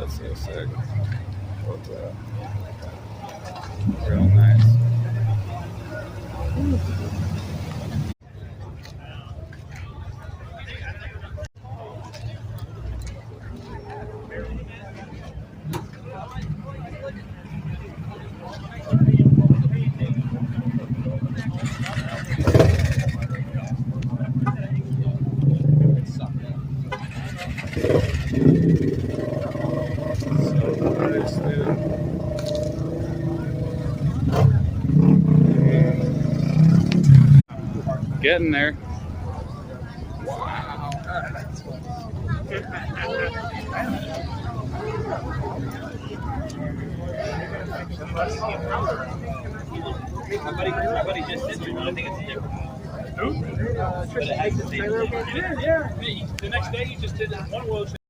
That's so sick. What's that? Real nice. Getting there. Wow. My buddy just said, I think it's different. Who? Yeah. The next day he just did one oil change.